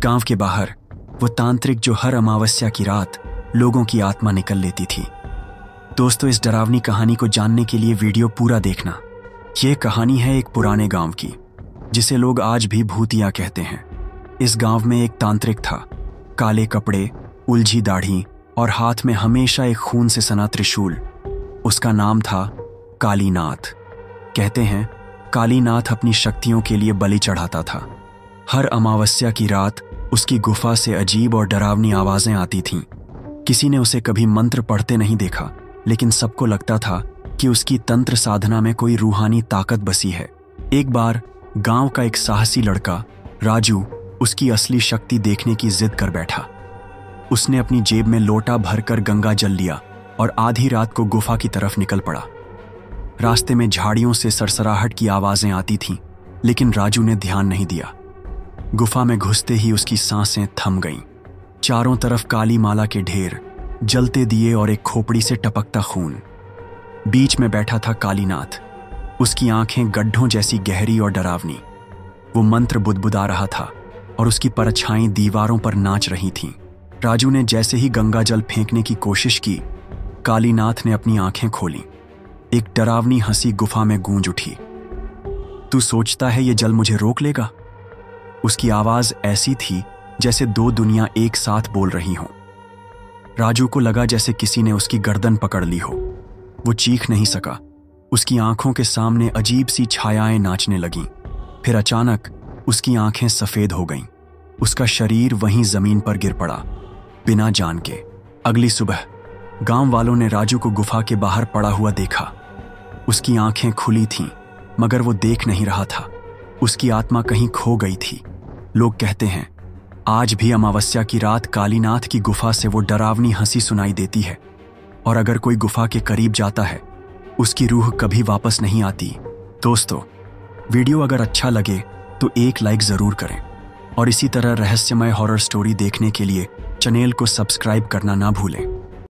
गांव के बाहर वो तांत्रिक जो हर अमावस्या की रात लोगों की आत्मा निकल लेती थी। दोस्तों, इस डरावनी कहानी को जानने के लिए वीडियो पूरा देखना। ये कहानी है एक पुराने गांव की, जिसे लोग आज भी भूतिया कहते हैं। इस गांव में एक तांत्रिक था, काले कपड़े, उलझी दाढ़ी और हाथ में हमेशा एक खून से सना त्रिशूल। उसका नाम था कालीनाथ। कहते हैं कालीनाथ अपनी शक्तियों के लिए बलि चढ़ाता था। हर अमावस्या की रात उसकी गुफा से अजीब और डरावनी आवाजें आती थीं। किसी ने उसे कभी मंत्र पढ़ते नहीं देखा, लेकिन सबको लगता था कि उसकी तंत्र साधना में कोई रूहानी ताकत बसी है। एक बार गांव का एक साहसी लड़का राजू उसकी असली शक्ति देखने की जिद कर बैठा। उसने अपनी जेब में लोटा भरकर गंगा जल लिया और आधी रात को गुफा की तरफ निकल पड़ा। रास्ते में झाड़ियों से सरसराहट की आवाजें आती थीं, लेकिन राजू ने ध्यान नहीं दिया। गुफा में घुसते ही उसकी सांसें थम गईं। चारों तरफ काली माला के ढेर, जलते दिए और एक खोपड़ी से टपकता खून। बीच में बैठा था कालीनाथ। उसकी आंखें गड्ढों जैसी गहरी और डरावनी। वो मंत्र बुदबुदा रहा था और उसकी परछाएं दीवारों पर नाच रही थीं। राजू ने जैसे ही गंगा जल फेंकने की कोशिश की, कालीनाथ ने अपनी आंखें खोली। एक डरावनी हंसी गुफा में गूंज उठी। तू सोचता है ये जल मुझे रोक लेगा? उसकी आवाज ऐसी थी जैसे दो दुनिया एक साथ बोल रही हों। राजू को लगा जैसे किसी ने उसकी गर्दन पकड़ ली हो। वो चीख नहीं सका। उसकी आंखों के सामने अजीब सी छायाएं नाचने लगीं। फिर अचानक उसकी आंखें सफेद हो गईं। उसका शरीर वहीं जमीन पर गिर पड़ा, बिना जान के। अगली सुबह गांव वालों ने राजू को गुफा के बाहर पड़ा हुआ देखा। उसकी आंखें खुली थीं, मगर वो देख नहीं रहा था। उसकी आत्मा कहीं खो गई थी। लोग कहते हैं आज भी अमावस्या की रात कालीनाथ की गुफा से वो डरावनी हंसी सुनाई देती है, और अगर कोई गुफा के करीब जाता है, उसकी रूह कभी वापस नहीं आती। दोस्तों, वीडियो अगर अच्छा लगे तो एक लाइक जरूर करें, और इसी तरह रहस्यमय हॉरर स्टोरी देखने के लिए चैनल को सब्सक्राइब करना ना भूलें।